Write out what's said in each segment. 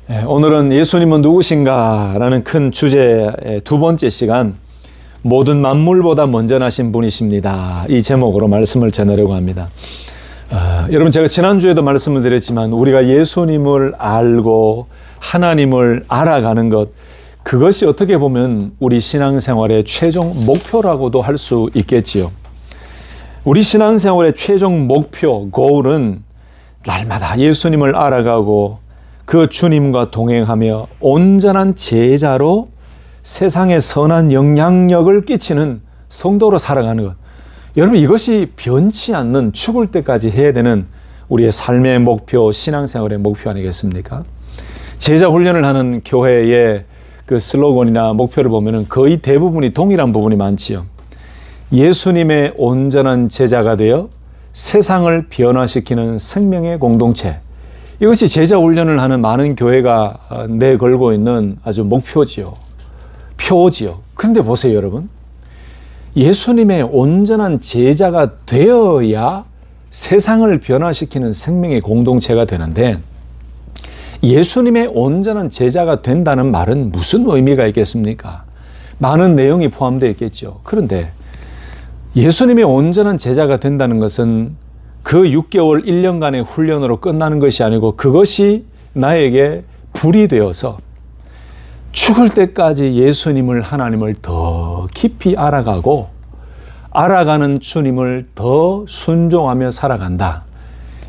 오늘은 예수님은 누구신가? 라는 큰 주제의 두 번째 시간, 모든 만물보다 먼저 나신 분이십니다. 이 제목으로 말씀을 전하려고 합니다. 여러분, 제가 지난주에도 말씀을 드렸지만 우리가 예수님을 알고 하나님을 알아가는 것, 그것이 어떻게 보면 우리 신앙생활의 최종 목표라고도 할 수 있겠지요. 우리 신앙생활의 최종 목표, goal은 날마다 예수님을 알아가고 그 주님과 동행하며 온전한 제자로 세상에 선한 영향력을 끼치는 성도로 살아가는 것. 여러분, 이것이 변치 않는 죽을 때까지 해야 되는 우리의 삶의 목표, 신앙생활의 목표 아니겠습니까? 제자 훈련을 하는 교회의 그 슬로건이나 목표를 보면은 거의 대부분이 동일한 부분이 많지요. 예수님의 온전한 제자가 되어 세상을 변화시키는 생명의 공동체. 이것이 제자 훈련을 하는 많은 교회가 내걸고 있는 아주 목표지요. 표지요. 그런데 보세요, 여러분. 예수님의 온전한 제자가 되어야 세상을 변화시키는 생명의 공동체가 되는데, 예수님의 온전한 제자가 된다는 말은 무슨 의미가 있겠습니까? 많은 내용이 포함되어 있겠죠. 그런데 예수님의 온전한 제자가 된다는 것은 그 6개월, 1년간의 훈련으로 끝나는 것이 아니고, 그것이 나에게 불이 되어서 죽을 때까지 예수님을, 하나님을 더 깊이 알아가고 알아가는 주님을 더 순종하며 살아간다.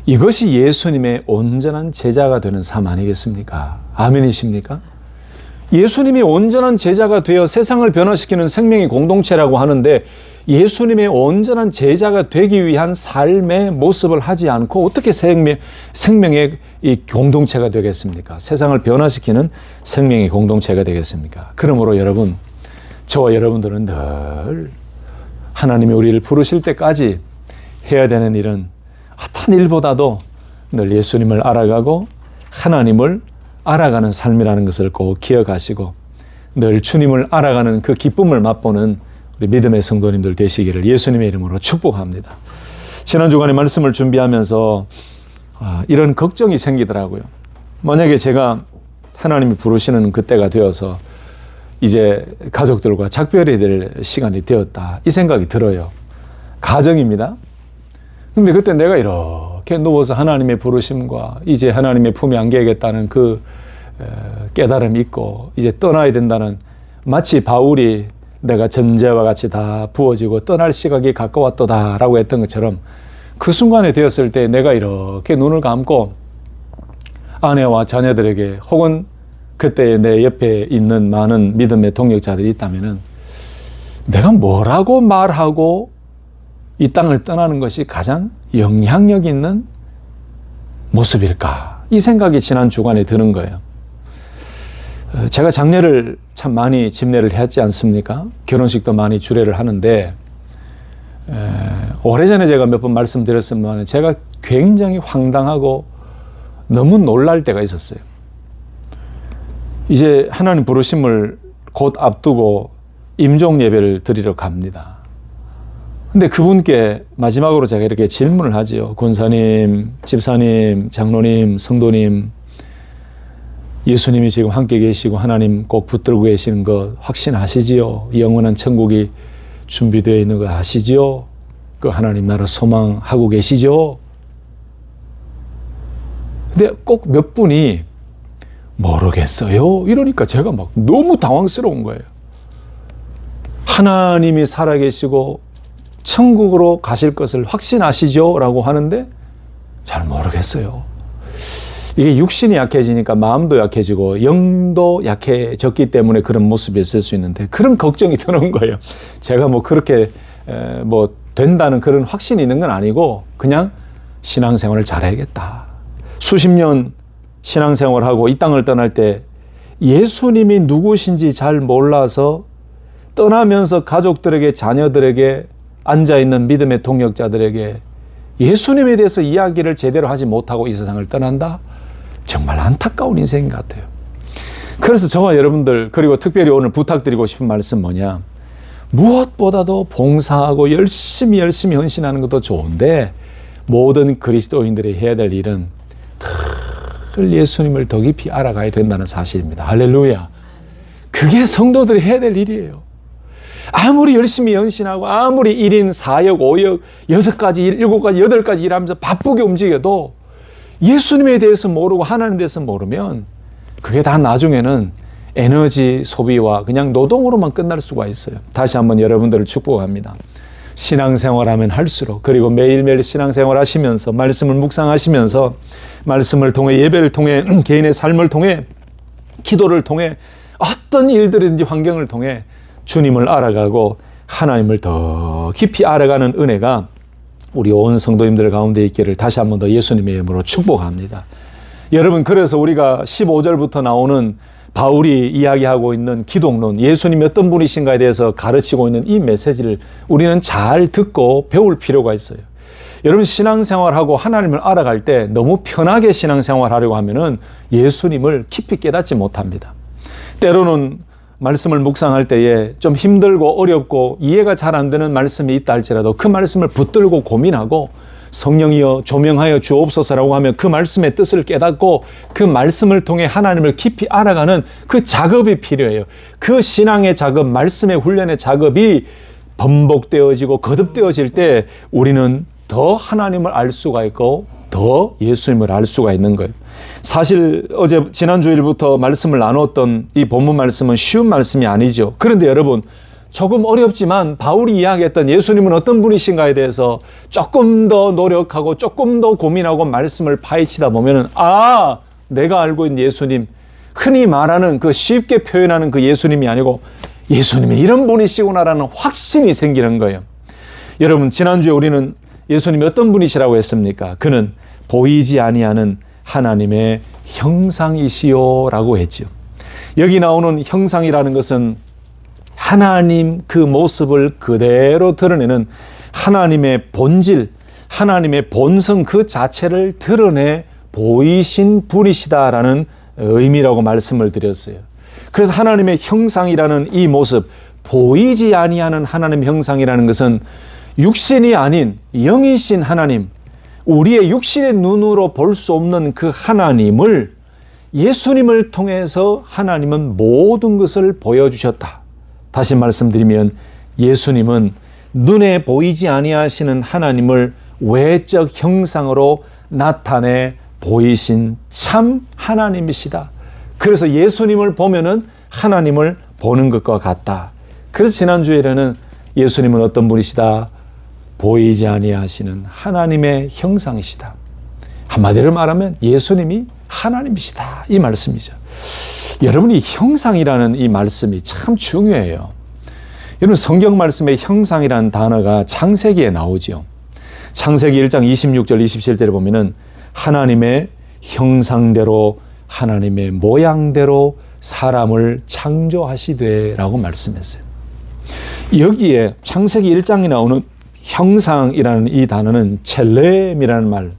이것이 예수님의 온전한 제자가 되는 삶 아니겠습니까? 아멘이십니까? 예수님이 온전한 제자가 되어 세상을 변화시키는 생명의 공동체라고 하는데, 예수님의 온전한 제자가 되기 위한 삶의 모습을 하지 않고 어떻게 생명의 이 공동체가 되겠습니까? 세상을 변화시키는 생명의 공동체가 되겠습니까? 그러므로 여러분, 저와 여러분들은 늘 하나님이 우리를 부르실 때까지 해야 되는 일은 어떤 일보다도 늘 예수님을 알아가고 하나님을 알아가는 삶이라는 것을 꼭 기억하시고, 늘 주님을 알아가는 그 기쁨을 맛보는 우리 믿음의 성도님들 되시기를 예수님의 이름으로 축복합니다. 지난 주간에 말씀을 준비하면서 이런 걱정이 생기더라고요. 만약에 제가 하나님이 부르시는 그때가 되어서 이제 가족들과 작별해야 될 시간이 되었다, 이 생각이 들어요. 가정입니다. 근데 그때 내가 이렇게 누워서 하나님의 부르심과 이제 하나님의 품에 안겨야겠다는 그 깨달음이 있고, 이제 떠나야 된다는, 마치 바울이 내가 전제와 같이 다 부어지고 떠날 시각이 가까웠도다 라고 했던 것처럼, 그 순간에 되었을 때 내가 이렇게 눈을 감고 아내와 자녀들에게, 혹은 그때 내 옆에 있는 많은 믿음의 동역자들이 있다면은 내가 뭐라고 말하고 이 땅을 떠나는 것이 가장 영향력 있는 모습일까? 이 생각이 지난 주간에 드는 거예요. 제가 장례를 참 많이 집례를 했지 않습니까? 결혼식도 많이 주례를 하는데, 오래전에 제가 몇 번 말씀드렸지만 제가 굉장히 황당하고 너무 놀랄 때가 있었어요. 이제 하나님 부르심을 곧 앞두고 임종 예배를 드리러 갑니다. 근데 그분께 마지막으로 제가 이렇게 질문을 하지요. 권사님, 집사님, 장로님, 성도님, 예수님이 지금 함께 계시고 하나님 꼭 붙들고 계시는 것 확신하시지요? 영원한 천국이 준비되어 있는 거 아시지요? 그 하나님 나라 소망하고 계시죠? 근데 꼭 몇 분이 모르겠어요 이러니까 제가 막 너무 당황스러운 거예요. 하나님이 살아계시고 천국으로 가실 것을 확신하시죠? 라고 하는데 잘 모르겠어요. 이게 육신이 약해지니까 마음도 약해지고 영도 약해졌기 때문에 그런 모습이 있을 수 있는데, 그런 걱정이 드는 거예요. 제가 뭐 그렇게 뭐 된다는 그런 확신이 있는 건 아니고, 그냥 신앙생활을 잘해야겠다. 수십 년 신앙생활하고 이 땅을 떠날 때 예수님이 누구신지 잘 몰라서 떠나면서 가족들에게, 자녀들에게, 앉아있는 믿음의 동역자들에게 예수님에 대해서 이야기를 제대로 하지 못하고 이 세상을 떠난다? 정말 안타까운 인생 같아요. 그래서 저와 여러분들, 그리고 특별히 오늘 부탁드리고 싶은 말씀 뭐냐? 무엇보다도 봉사하고 열심히 헌신하는 것도 좋은데, 모든 그리스도인들이 해야 될 일은 늘 예수님을 더 깊이 알아가야 된다는 사실입니다. 할렐루야. 그게 성도들이 해야 될 일이에요. 아무리 열심히 연신하고 아무리 1인 4역, 5역, 6가지, 7가지, 8가지 일하면서 바쁘게 움직여도 예수님에 대해서 모르고 하나님에 대해서 모르면 그게 다 나중에는 에너지 소비와 그냥 노동으로만 끝날 수가 있어요. 다시 한번 여러분들을 축복합니다. 신앙생활하면 할수록, 그리고 매일매일 신앙생활 하시면서 말씀을 묵상하시면서 말씀을 통해, 예배를 통해, 개인의 삶을 통해, 기도를 통해, 어떤 일들이든지 환경을 통해 주님을 알아가고 하나님을 더 깊이 알아가는 은혜가 우리 온 성도님들 가운데 있기를 다시 한 번 더 예수님의 이름으로 축복합니다. 여러분, 그래서 우리가 15절부터 나오는 바울이 이야기하고 있는 기독론, 예수님이 어떤 분이신가에 대해서 가르치고 있는 이 메시지를 우리는 잘 듣고 배울 필요가 있어요. 여러분, 신앙생활하고 하나님을 알아갈 때 너무 편하게 신앙생활하려고 하면은 예수님을 깊이 깨닫지 못합니다. 때로는 말씀을 묵상할 때에 좀 힘들고 어렵고 이해가 잘 안 되는 말씀이 있다 할지라도 그 말씀을 붙들고 고민하고 성령이여 조명하여 주옵소서라고 하면 그 말씀의 뜻을 깨닫고 그 말씀을 통해 하나님을 깊이 알아가는 그 작업이 필요해요. 그 신앙의 작업, 말씀의 훈련의 작업이 번복되어지고 거듭되어질 때 우리는 더 하나님을 알 수가 있고 더 예수님을 알 수가 있는 거예요. 사실 어제 지난주일부터 말씀을 나눴던 이 본문 말씀은 쉬운 말씀이 아니죠. 그런데 여러분, 조금 어렵지만 바울이 이야기했던 예수님은 어떤 분이신가에 대해서 조금 더 노력하고 조금 더 고민하고 말씀을 파헤치다 보면은 내가 알고 있는 예수님, 흔히 말하는 그 쉽게 표현하는 그 예수님이 아니고 예수님이 이런 분이시구나라는 확신이 생기는 거예요. 여러분, 지난주에 우리는 예수님이 어떤 분이시라고 했습니까? 그는 보이지 아니하는 하나님의 형상이시오라고 했죠. 여기 나오는 형상이라는 것은 하나님 그 모습을 그대로 드러내는 하나님의 본질, 하나님의 본성 그 자체를 드러내 보이신 분이시다라는 의미라고 말씀을 드렸어요. 그래서 하나님의 형상이라는 이 모습, 보이지 아니하는 하나님의 형상이라는 것은 육신이 아닌 영이신 하나님, 우리의 육신의 눈으로 볼 수 없는 그 하나님을 예수님을 통해서 하나님은 모든 것을 보여주셨다. 다시 말씀드리면 예수님은 눈에 보이지 아니하시는 하나님을 외적 형상으로 나타내 보이신 참 하나님이시다. 그래서 예수님을 보면은 하나님을 보는 것과 같다. 그래서 지난주에는 예수님은 어떤 분이시다? 보이지 아니하시는 하나님의 형상이시다. 한마디로 말하면 예수님이 하나님이시다. 이 말씀이죠. 여러분, 이 형상이라는 이 말씀이 참 중요해요. 여러분, 성경 말씀의 형상이라는 단어가 창세기에 나오죠. 창세기 1장 26절 27절에 보면은 하나님의 형상대로 하나님의 모양대로 사람을 창조하시되라고 말씀했어요. 여기에 창세기 1장에 나오는 형상이라는 이 단어는 첼렘이라는 말.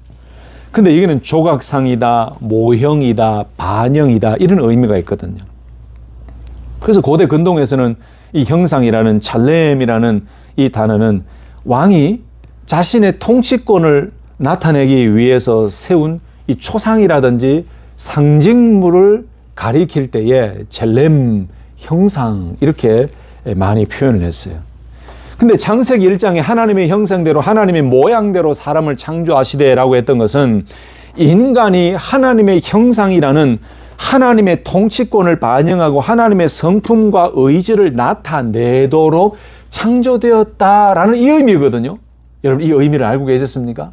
근데 여기는 조각상이다, 모형이다, 반영이다 이런 의미가 있거든요. 그래서 고대 근동에서는 이 형상이라는 찰렘이라는 이 단어는 왕이 자신의 통치권을 나타내기 위해서 세운 이 초상이라든지 상징물을 가리킬 때에 첼렘, 형상 이렇게 많이 표현을 했어요. 근데 창세기 1장에 하나님의 형상대로 하나님의 모양대로 사람을 창조하시되라고 했던 것은 인간이 하나님의 형상이라는 하나님의 통치권을 반영하고 하나님의 성품과 의지를 나타내도록 창조되었다라는 이 의미거든요. 여러분, 이 의미를 알고 계셨습니까?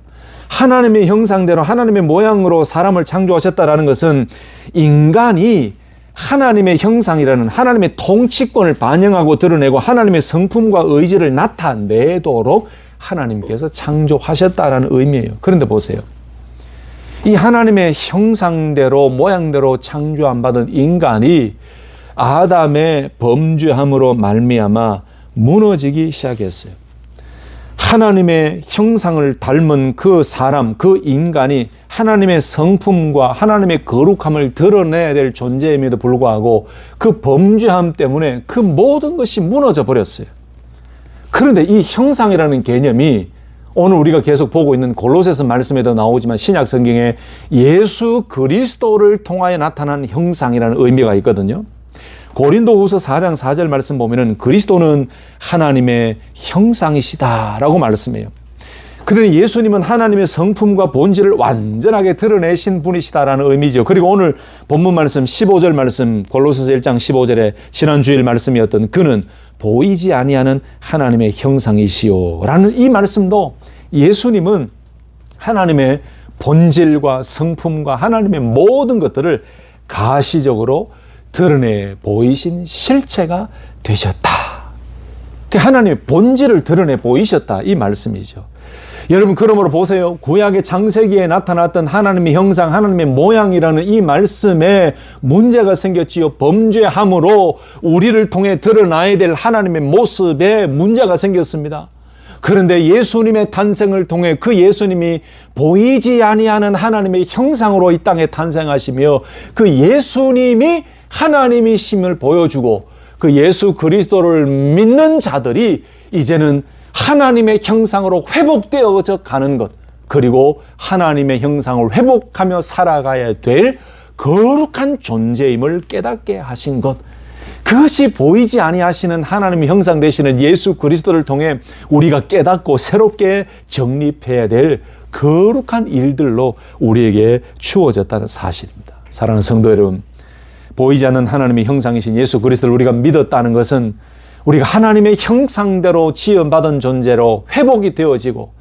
하나님의 형상대로 하나님의 모양으로 사람을 창조하셨다라는 것은 인간이 하나님의 형상이라는 하나님의 통치권을 반영하고 드러내고 하나님의 성품과 의지를 나타내도록 하나님께서 창조하셨다라는 의미예요. 그런데 보세요. 이 하나님의 형상대로 모양대로 창조함 받은 인간이 아담의 범죄함으로 말미암아 무너지기 시작했어요. 하나님의 형상을 닮은 그 사람, 그 인간이 하나님의 성품과 하나님의 거룩함을 드러내야 될 존재임에도 불구하고 그 범죄함 때문에 그 모든 것이 무너져 버렸어요. 그런데 이 형상이라는 개념이 오늘 우리가 계속 보고 있는 골로새서 말씀에도 나오지만 신약 성경에 예수 그리스도를 통하여 나타난 형상이라는 의미가 있거든요. 고린도후서 4장 4절 말씀 보면은 그리스도는 하나님의 형상이시다라고 말씀해요. 그러니 예수님은 하나님의 성품과 본질을 완전하게 드러내신 분이시다라는 의미죠. 그리고 오늘 본문 말씀 15절 말씀 골로새서 1장 15절에 지난 주일 말씀이었던 그는 보이지 아니하는 하나님의 형상이시오 라는 이 말씀도 예수님은 하나님의 본질과 성품과 하나님의 모든 것들을 가시적으로 드러내 보이신 실체가 되셨다. 하나님의 본질을 드러내 보이셨다 이 말씀이죠. 여러분 그러므로 보세요. 구약의 창세기에 나타났던 하나님의 형상, 하나님의 모양이라는 이 말씀에 문제가 생겼지요. 범죄함으로 우리를 통해 드러나야 될 하나님의 모습에 문제가 생겼습니다. 그런데 예수님의 탄생을 통해 그 예수님이 보이지 아니하는 하나님의 형상으로 이 땅에 탄생하시며 그 예수님이 하나님이심을 보여주고 그 예수 그리스도를 믿는 자들이 이제는 하나님의 형상으로 회복되어져 가는 것, 그리고 하나님의 형상을 회복하며 살아가야 될 거룩한 존재임을 깨닫게 하신 것, 그것이 보이지 아니하시는 하나님의 형상 되시는 예수 그리스도를 통해 우리가 깨닫고 새롭게 정립해야 될 거룩한 일들로 우리에게 주어졌다는 사실입니다. 사랑하는 성도 여러분, 보이지 않는 하나님의 형상이신 예수 그리스도를 우리가 믿었다는 것은 우리가 하나님의 형상대로 지음받은 존재로 회복이 되어지고,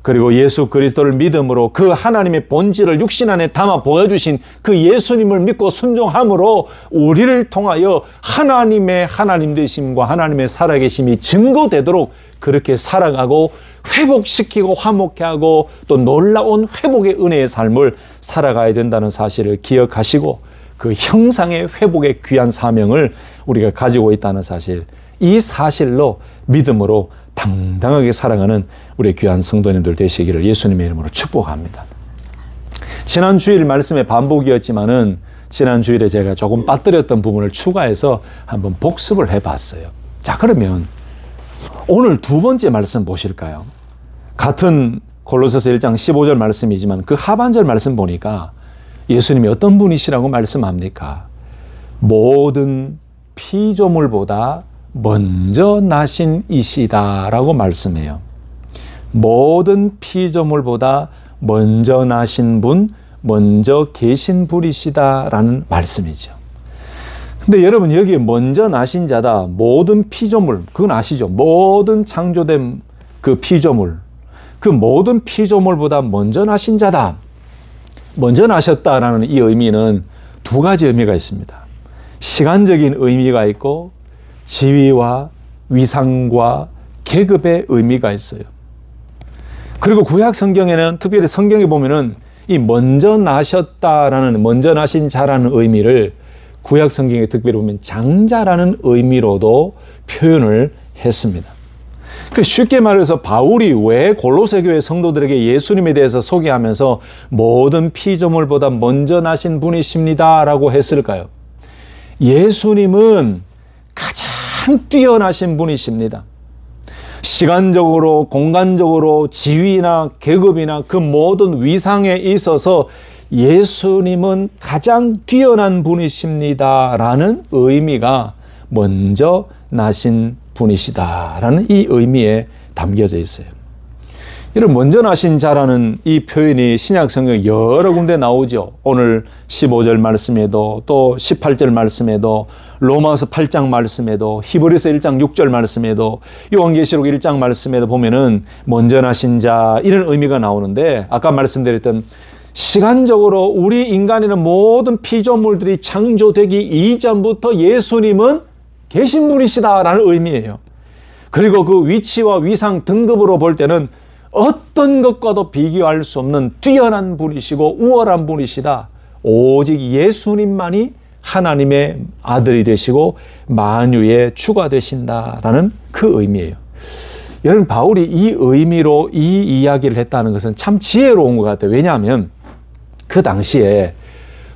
그리고 예수 그리스도를 믿음으로 그 하나님의 본질을 육신 안에 담아 보여주신 그 예수님을 믿고 순종함으로 우리를 통하여 하나님의 하나님 되심과 하나님의 살아계심이 증거되도록 그렇게 살아가고 회복시키고 화목케 하고 또 놀라운 회복의 은혜의 삶을 살아가야 된다는 사실을 기억하시고, 그 형상의 회복의 귀한 사명을 우리가 가지고 있다는 사실, 이 사실로 믿음으로 당당하게 살아가는 우리 귀한 성도님들 되시기를 예수님의 이름으로 축복합니다. 지난 주일 말씀의 반복이었지만은 지난 주일에 제가 조금 빠뜨렸던 부분을 추가해서 한번 복습을 해봤어요. 자, 그러면 오늘 두 번째 말씀 보실까요? 같은 골로새서 1장 15절 말씀이지만 그 하반절 말씀 보니까 예수님이 어떤 분이시라고 말씀합니까? 모든 피조물보다 먼저 나신 이시다라고 말씀해요. 모든 피조물보다 먼저 나신 분, 먼저 계신 분이시다라는 말씀이죠. 근데 여러분 여기에 먼저 나신 자다, 모든 피조물, 그건 아시죠? 모든 창조된 그 피조물, 그 모든 피조물보다 먼저 나신 자다, 먼저 나셨다라는 이 의미는 두 가지 의미가 있습니다. 시간적인 의미가 있고 지위와 위상과 계급의 의미가 있어요. 그리고 구약 성경에는 특별히 성경에 보면은 이 먼저 나셨다라는, 먼저 나신 자라는 의미를 구약 성경에 특별히 보면 장자라는 의미로도 표현을 했습니다. 쉽게 말해서 바울이 왜 골로새 교회 성도들에게 예수님에 대해서 소개하면서 모든 피조물보다 먼저 나신 분이십니다 라고 했을까요? 예수님은 가장 뛰어나신 분이십니다. 시간적으로, 공간적으로, 지위나 계급이나 그 모든 위상에 있어서 예수님은 가장 뛰어난 분이십니다라는 의미가 먼저 나신 분이시다라는 이 의미에 담겨져 있어요. 이런 먼저 나신 자라는 이 표현이 신약 성경 여러 군데 나오죠. 오늘 15절 말씀에도 또 18절 말씀에도 로마서 8장 말씀에도 히브리서 1장 6절 말씀에도 요한계시록 1장 말씀에도 보면은 먼저 나신 자 이런 의미가 나오는데, 아까 말씀드렸던 시간적으로 우리 인간이나 모든 피조물들이 창조되기 이전부터 예수님은 계신 분이시다라는 의미예요. 그리고 그 위치와 위상 등급으로 볼 때는 어떤 것과도 비교할 수 없는 뛰어난 분이시고 우월한 분이시다. 오직 예수님만이 하나님의 아들이 되시고 만유의 주가 되신다라는 그 의미예요. 여러분, 바울이 이 의미로 이 이야기를 했다는 것은 참 지혜로운 것 같아요. 왜냐하면 그 당시에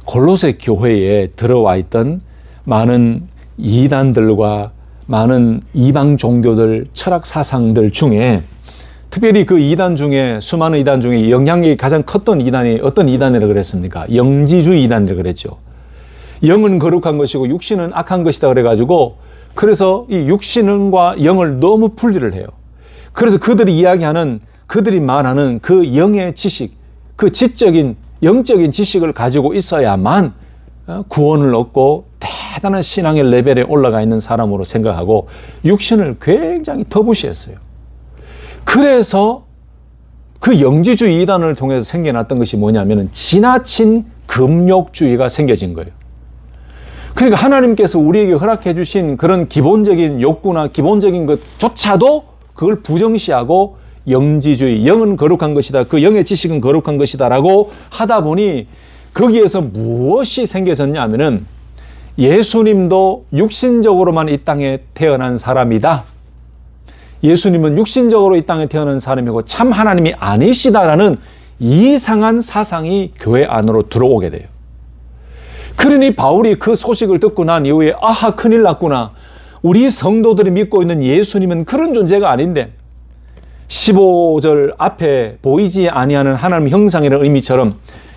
골로새 교회에 들어와 있던 많은 이단들과 많은 이방 종교들, 철학 사상들 중에 특별히 그 이단 중에, 수많은 이단 중에 영향력이 가장 컸던 이단이 어떤 이단이라고 그랬습니까? 영지주의 이단이라고 그랬죠. 영은 거룩한 것이고 육신은 악한 것이다 그래가지고, 그래서 이 육신과 영을 너무 분리를 해요. 그래서 그들이 이야기하는, 그들이 말하는 그 영의 지식, 그 지적인 영적인 지식을 가지고 있어야만 구원을 얻고 대단한 신앙의 레벨에 올라가 있는 사람으로 생각하고 육신을 굉장히 터부시했어요. 그래서 그 영지주의 이단을 통해서 생겨났던 것이 뭐냐면 지나친 금욕주의가 생겨진 거예요. 그러니까 하나님께서 우리에게 허락해 주신 그런 기본적인 욕구나 기본적인 것조차도 그걸 부정시하고 영지주의, 영은 거룩한 것이다, 그 영의 지식은 거룩한 것이다 라고 하다 보니 거기에서 무엇이 생겨졌냐 하면은 예수님도 육신적으로만 이 땅에 태어난 사람이다. 예수님은 육신적으로 이 땅에 태어난 사람이고 참 하나님이 아니시다라는 이상한 사상이 교회 안으로 들어오게 돼요. 그러니 바울이 그 소식을 듣고 난 이후에 아하, 큰일 났구나. 우리 성도들이 믿고 있는 예수님은 그런 존재가 아닌데, 15절 앞에 보이지 아니하는 하나님 형상이라는 의미처럼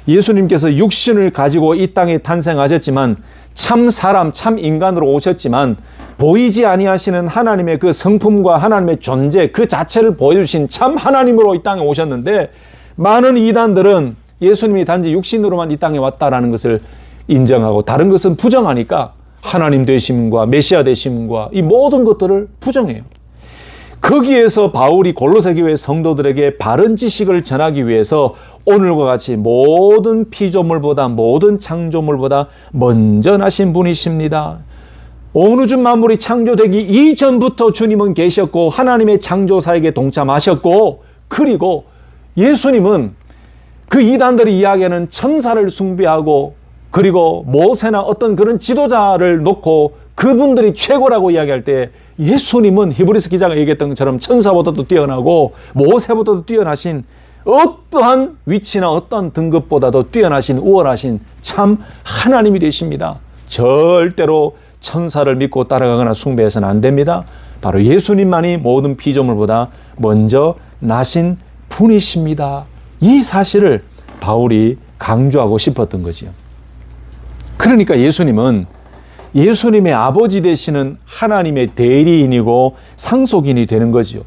예수님께서 육신을 가지고 이 땅에 탄생하셨지만 참 사람, 참 인간으로 오셨지만 보이지 아니하시는 하나님의 그 성품과 하나님의 존재 그 자체를 보여주신 참 하나님으로 이 땅에 오셨는데, 많은 이단들은 예수님이 단지 육신으로만 이 땅에 왔다라는 것을 인정하고 다른 것은 부정하니까 하나님 되심과 메시아 되심과 이 모든 것들을 부정해요. 거기에서 바울이 골로새 교회 성도들에게 바른 지식을 전하기 위해서 오늘과 같이 모든 피조물보다, 모든 창조물보다 먼저 나신 분이십니다. 온 우주 만물이 창조되기 이전부터 주님은 계셨고 하나님의 창조사에게 동참하셨고, 그리고 예수님은 그 이단들이 이야기하는 천사를 숭배하고 그리고 모세나 어떤 그런 지도자를 놓고 그분들이 최고라고 이야기할 때 예수님은 히브리서 기자가 얘기했던 것처럼 천사보다도 뛰어나고 모세보다도 뛰어나신, 어떠한 위치나 어떤 등급보다도 뛰어나신 우월하신 참 하나님이 되십니다. 절대로 천사를 믿고 따라가거나 숭배해서는 안 됩니다. 바로 예수님만이 모든 피조물보다 먼저 나신 분이십니다. 이 사실을 바울이 강조하고 싶었던 거지요. 그러니까 예수님은 예수님의 아버지 되시는 하나님의 대리인이고 상속인이 되는 거죠.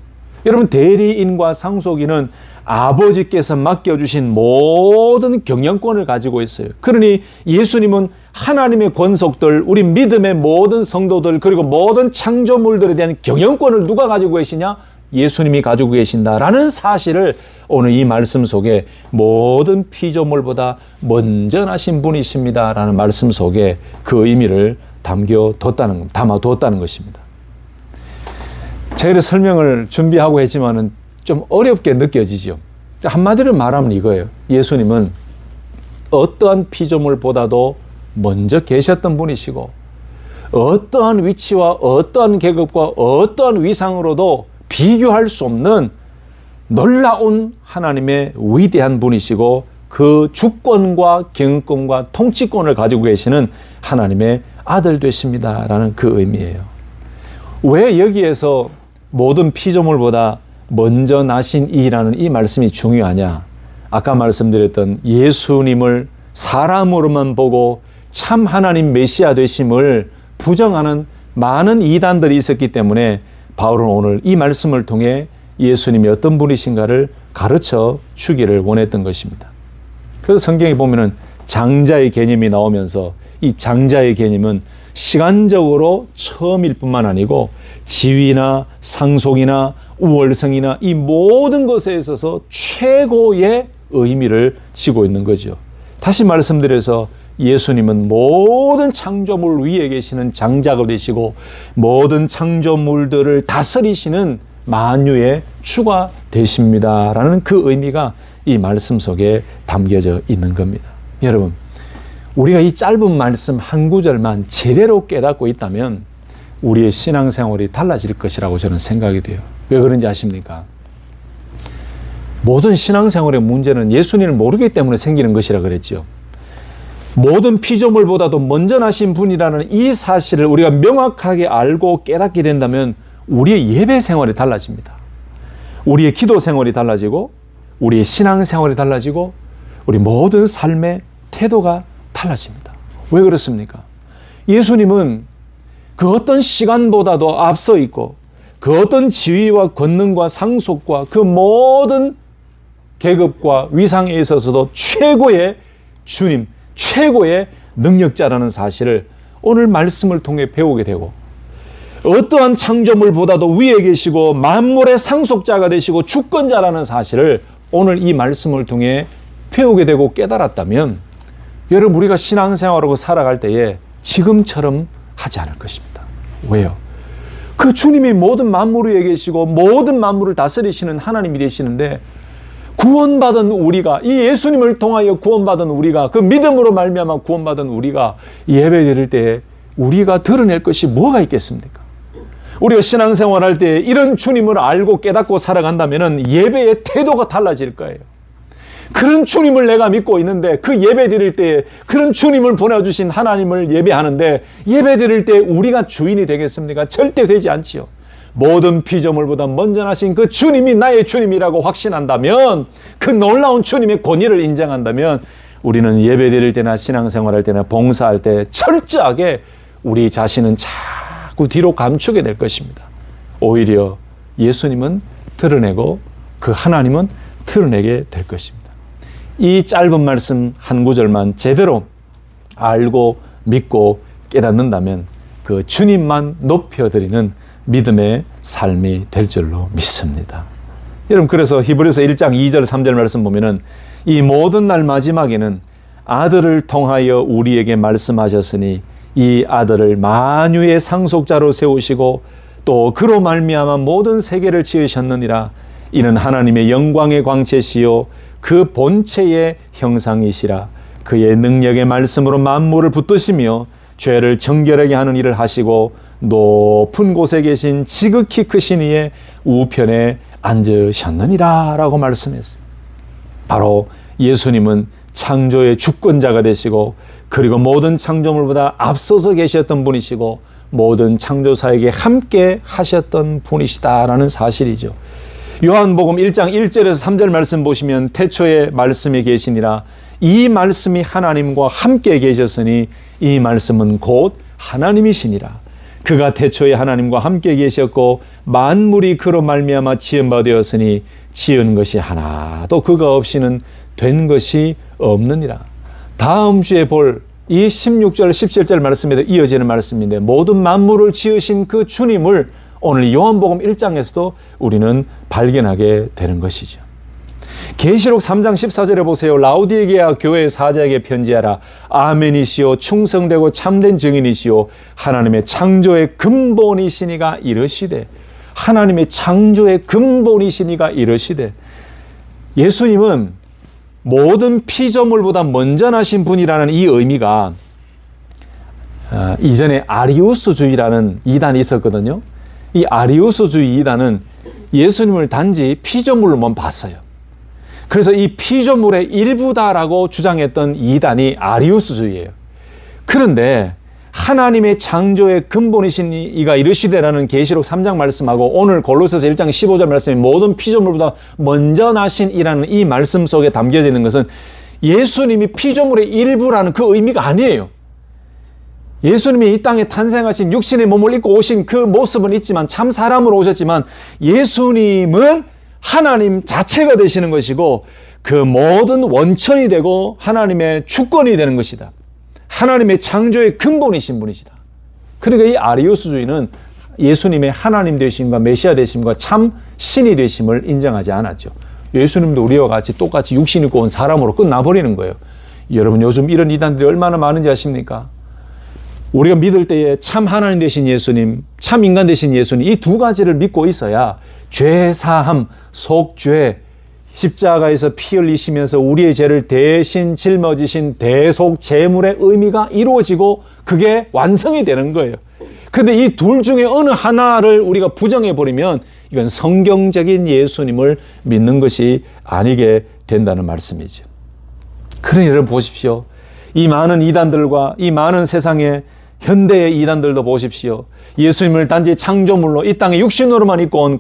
여러분, 대리인과 상속인은 아버지께서 맡겨주신 모든 경영권을 가지고 있어요. 그러니 예수님은 하나님의 권속들, 우리 믿음의 모든 성도들, 그리고 모든 창조물들에 대한 경영권을 누가 가지고 계시냐? 예수님이 가지고 계신다라는 사실을 오늘 이 말씀 속에 모든 피조물보다 먼저 나신 분이십니다라는 말씀 속에 그 의미를 담아두었다는 것입니다. 제가 설명을 준비하고 했지만은 좀 어렵게 느껴지죠. 한마디로 말하면 이거예요. 예수님은 어떠한 피조물보다도 먼저 계셨던 분이시고, 어떠한 위치와 어떠한 계급과 어떠한 위상으로도 비교할 수 없는 놀라운 하나님의 위대한 분이시고, 그 주권과 경영권과 통치권을 가지고 계시는 하나님의 아들 되십니다라는 그 의미예요. 왜 여기에서 모든 피조물보다 먼저 나신 이라는 이 말씀이 중요하냐? 아까 말씀드렸던 예수님을 사람으로만 보고 참 하나님 메시아 되심을 부정하는 많은 이단들이 있었기 때문에 바울은 오늘 이 말씀을 통해 예수님이 어떤 분이신가를 가르쳐 주기를 원했던 것입니다. 그래서 성경에 보면은 장자의 개념이 나오면서 이 장자의 개념은 시간적으로 처음일 뿐만 아니고 지위나 상속이나 우월성이나 이 모든 것에 있어서 최고의 의미를 지고 있는 거죠. 다시 말씀드려서 예수님은 모든 창조물 위에 계시는 장자가 되시고 모든 창조물들을 다스리시는 만유의 주가 되십니다라는 그 의미가 이 말씀 속에 담겨져 있는 겁니다. 여러분, 우리가 이 짧은 말씀 한 구절만 제대로 깨닫고 있다면 우리의 신앙생활이 달라질 것이라고 저는 생각이 돼요. 왜 그런지 아십니까? 모든 신앙생활의 문제는 예수님을 모르기 때문에 생기는 것이라 그랬죠. 모든 피조물보다도 먼저 나신 분이라는 이 사실을 우리가 명확하게 알고 깨닫게 된다면 우리의 예배 생활이 달라집니다. 우리의 기도 생활이 달라지고 우리의 신앙 생활이 달라지고 우리 모든 삶의 태도가 달라집니다. 왜 그렇습니까? 예수님은 그 어떤 시간보다도 앞서 있고 그 어떤 지위와 권능과 상속과 그 모든 계급과 위상에 있어서도 최고의 주님, 최고의 능력자라는 사실을 오늘 말씀을 통해 배우게 되고 어떠한 창조물보다도 위에 계시고 만물의 상속자가 되시고 주권자라는 사실을 오늘 이 말씀을 통해 배우게 되고 깨달았다면 여러분 우리가 신앙생활하고 살아갈 때에 지금처럼 하지 않을 것입니다. 왜요? 그 주님이 모든 만물 위에 계시고 모든 만물을 다스리시는 하나님이 되시는데 구원받은 우리가 이 예수님을 통하여 구원받은 우리가 그 믿음으로 말미암아 구원받은 우리가 예배 드릴 때에 우리가 드러낼 것이 뭐가 있겠습니까? 우리가 신앙생활할 때 이런 주님을 알고 깨닫고 살아간다면 예배의 태도가 달라질 거예요. 그런 주님을 내가 믿고 있는데 그 예배 드릴 때 그런 주님을 보내주신 하나님을 예배하는데 예배 드릴 때 우리가 주인이 되겠습니까? 절대 되지 않지요. 모든 피조물보다 먼저 나신 그 주님이 나의 주님이라고 확신한다면 그 놀라운 주님의 권위를 인정한다면 우리는 예배 드릴 때나 신앙생활할 때나 봉사할 때 철저하게 우리 자신은 자꾸 뒤로 감추게 될 것입니다. 오히려 예수님은 드러내고 그 하나님은 드러내게 될 것입니다. 이 짧은 말씀 한 구절만 제대로 알고 믿고 깨닫는다면 그 주님만 높여드리는 믿음의 삶이 될 줄로 믿습니다. 여러분 그래서 히브리서 1장 2절 3절 말씀 보면은 이 모든 날 마지막에는 아들을 통하여 우리에게 말씀하셨으니 이 아들을 만유의 상속자로 세우시고 또 그로 말미암아 모든 세계를 지으셨느니라. 이는 하나님의 영광의 광채시요 그 본체의 형상이시라. 그의 능력의 말씀으로 만물을 붙드시며 죄를 정결하게 하는 일을 하시고 높은 곳에 계신 지극히 크신 이의 우편에 앉으셨느니라 라고 말씀했어요. 바로 예수님은 창조의 주권자가 되시고 그리고 모든 창조물보다 앞서서 계셨던 분이시고 모든 창조사에게 함께 하셨던 분이시다라는 사실이죠. 요한복음 1장 1절에서 3절 말씀 보시면 태초에 말씀이 계시니라. 이 말씀이 하나님과 함께 계셨으니 이 말씀은 곧 하나님이시니라. 그가 태초에 하나님과 함께 계셨고 만물이 그로 말미암아 지은 바 되었으니 지은 것이 하나도 그가 없이는 된 것이 없느니라. 다음 주에 볼 이 16절 17절 말씀에도 이어지는 말씀인데 모든 만물을 지으신 그 주님을 오늘 요한복음 1장에서도 우리는 발견하게 되는 것이죠. 계시록 3장 14절에 보세요. 라우디게아 교회 사자에게 편지하라. 아멘이시오 충성되고 참된 증인이시오 하나님의 창조의 근본이시니가 이르시되. 하나님의 창조의 근본이시니가 이르시되. 예수님은 모든 피조물보다 먼저 나신 분이라는 이 의미가 이전에 아리우스주의라는 이단이 있었거든요. 이 아리우스주의 이단은 예수님을 단지 피조물로만 봤어요. 그래서 이 피조물의 일부다라고 주장했던 이단이 아리우스주의예요. 그런데 하나님의 창조의 근본이신 이가 이르시되라는 계시록 3장 말씀하고 오늘 골로새서 1장 15절 말씀이 모든 피조물보다 먼저 나신 이라는 이 말씀 속에 담겨져 있는 것은 예수님이 피조물의 일부라는 그 의미가 아니에요. 예수님이 이 땅에 탄생하신 육신의 몸을 입고 오신 그 모습은 있지만 참 사람으로 오셨지만 예수님은 하나님 자체가 되시는 것이고 그 모든 원천이 되고 하나님의 주권이 되는 것이다. 하나님의 창조의 근본이신 분이시다. 그러니까 이 아리우스주의는 예수님의 하나님 되심과 메시아 되심과 참 신이 되심을 인정하지 않았죠. 예수님도 우리와 같이 똑같이 육신 입고 온 사람으로 끝나버리는 거예요. 여러분 요즘 이런 이단들이 얼마나 많은지 아십니까? 우리가 믿을 때에 참 하나님 되신 예수님, 참 인간 되신 예수님 이 두 가지를 믿고 있어야 죄 사함, 속죄, 십자가에서 피 흘리시면서 우리의 죄를 대신 짊어지신 대속 제물의 의미가 이루어지고 그게 완성이 되는 거예요. 그런데 이 둘 중에 어느 하나를 우리가 부정해버리면 이건 성경적인 예수님을 믿는 것이 아니게 된다는 말씀이죠. 그러니 여러분 보십시오. 이 많은 이단들과 이 많은 세상의 현대의 이단들도 보십시오. 예수님을 단지 창조물로 이 땅에 육신으로만 입고 온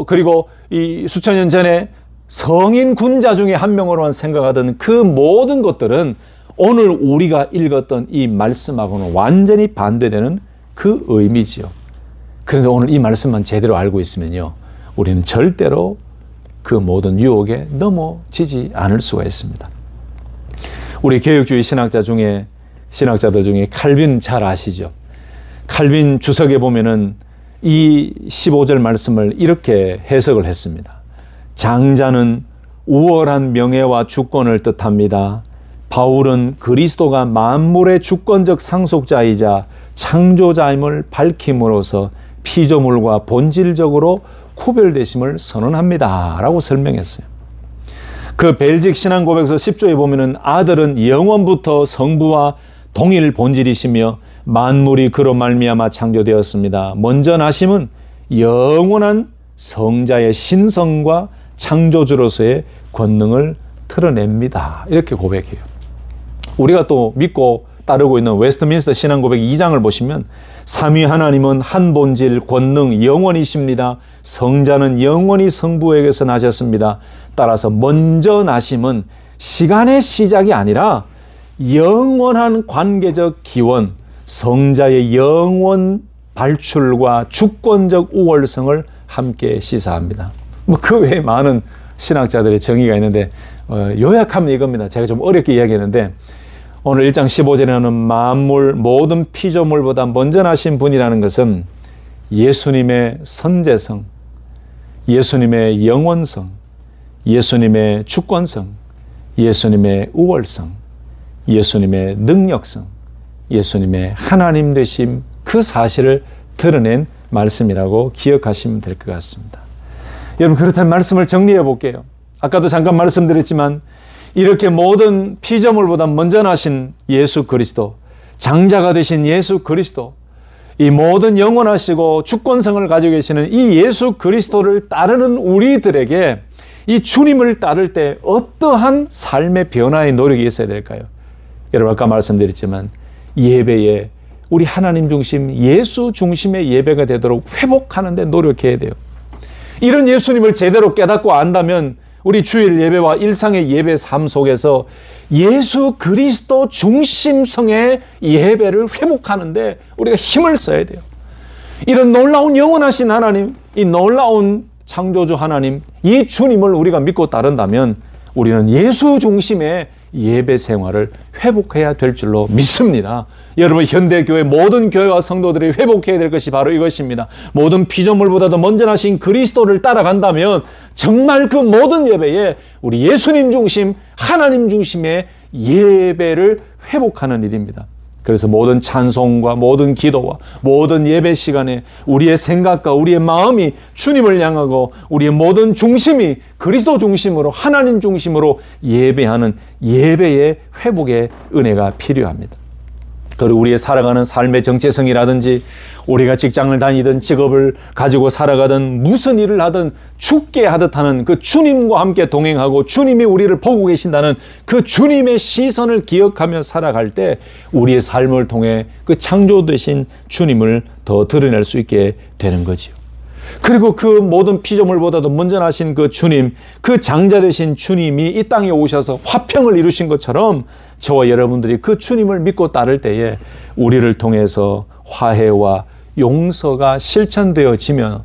그리고 이 수천 년 전에 성인 군자 중에 한 명으로만 생각하던 그 모든 것들은 오늘 우리가 읽었던 이 말씀하고는 완전히 반대되는 그 의미지요. 그런데 오늘 이 말씀만 제대로 알고 있으면요, 우리는 절대로 그 모든 유혹에 넘어지지 않을 수가 있습니다. 우리 개혁주의 신학자들 중에 칼빈 잘 아시죠? 칼빈 주석에 보면은 이 15절 말씀을 이렇게 해석을 했습니다. 장자는 우월한 명예와 주권을 뜻합니다. 바울은 그리스도가 만물의 주권적 상속자이자 창조자임을 밝힘으로써 피조물과 본질적으로 구별되심을 선언합니다. 라고 설명했어요. 그 벨직 신앙고백서 10조에 보면은 아들은 영원부터 성부와 동일 본질이시며 만물이 그로 말미암아 창조되었습니다. 먼저 나심은 영원한 성자의 신성과 창조주로서의 권능을 드러냅니다. 이렇게 고백해요. 우리가 또 믿고 따르고 있는 웨스트민스터 신앙고백 2장을 보시면 삼위 하나님은 한 본질, 권능, 영원이십니다. 성자는 영원히 성부에게서 나셨습니다. 따라서 먼저 나심은 시간의 시작이 아니라 영원한 관계적 기원, 성자의 영원 발출과 주권적 우월성을 함께 시사합니다. 그 외에 많은 신학자들의 정의가 있는데 요약하면 이겁니다. 제가 좀 어렵게 이야기했는데 오늘 1장 15절에는 만물 모든 피조물보다 먼저 나신 분이라는 것은 예수님의 선제성, 예수님의 영원성, 예수님의 주권성, 예수님의 우월성, 예수님의 능력성, 예수님의 하나님 되심, 그 사실을 드러낸 말씀이라고 기억하시면 될 것 같습니다. 여러분, 그렇다면 말씀을 정리해 볼게요. 아까도 잠깐 말씀드렸지만 이렇게 모든 피조물보다 먼저 나신 예수 그리스도, 장자가 되신 예수 그리스도, 이 모든 영원하시고 주권성을 가지고 계시는 이 예수 그리스도를 따르는 우리들에게 이 주님을 따를 때 어떠한 삶의 변화의 노력이 있어야 될까요? 여러분, 아까 말씀드렸지만 예배에 우리 하나님 중심, 예수 중심의 예배가 되도록 회복하는 데 노력해야 돼요. 이런 예수님을 제대로 깨닫고 안다면 우리 주일 예배와 일상의 예배 삶 속에서 예수 그리스도 중심성의 예배를 회복하는데 우리가 힘을 써야 돼요. 이런 놀라운 영원하신 하나님, 이 놀라운 창조주 하나님, 이 주님을 우리가 믿고 따른다면 우리는 예수 중심의 예배 생활을 회복해야 될 줄로 믿습니다. 여러분, 현대교회 모든 교회와 성도들이 회복해야 될 것이 바로 이것입니다. 모든 피조물보다도 먼저 나신 그리스도를 따라간다면 정말 그 모든 예배에 우리 예수님 중심, 하나님 중심의 예배를 회복하는 일입니다. 그래서 모든 찬송과 모든 기도와 모든 예배 시간에 우리의 생각과 우리의 마음이 주님을 향하고 우리의 모든 중심이 그리스도 중심으로, 하나님 중심으로 예배하는 예배의 회복의 은혜가 필요합니다. 그리고 우리의 살아가는 삶의 정체성이라든지 우리가 직장을 다니든 직업을 가지고 살아가든 무슨 일을 하든 죽게 하듯 하는 그 주님과 함께 동행하고 주님이 우리를 보고 계신다는 그 주님의 시선을 기억하며 살아갈 때 우리의 삶을 통해 그 창조되신 주님을 더 드러낼 수 있게 되는 거지요. 그리고 그 모든 피조물보다도 먼저 나신 그 주님, 그 장자 되신 주님이 이 땅에 오셔서 화평을 이루신 것처럼 저와 여러분들이 그 주님을 믿고 따를 때에 우리를 통해서 화해와 용서가 실천되어지며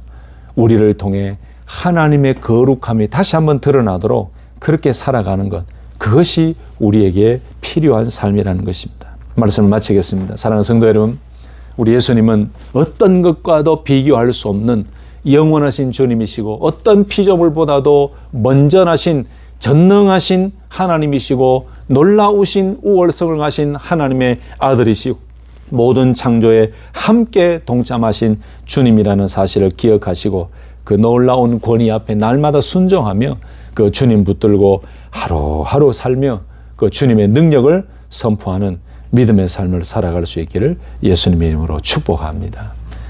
우리를 통해 하나님의 거룩함이 다시 한번 드러나도록 그렇게 살아가는 것, 그것이 우리에게 필요한 삶이라는 것입니다. 말씀을 마치겠습니다. 사랑하는 성도 여러분, 우리 예수님은 어떤 것과도 비교할 수 없는 영원하신 주님이시고 어떤 피조물보다도 먼저 나신 전능하신 하나님이시고 놀라우신 우월성을 가신 하나님의 아들이시고 모든 창조에 함께 동참하신 주님이라는 사실을 기억하시고 그 놀라운 권위 앞에 날마다 순종하며 그 주님 붙들고 하루하루 살며 그 주님의 능력을 선포하는 믿음의 삶을 살아갈 수 있기를 예수님의 이름으로 축복합니다.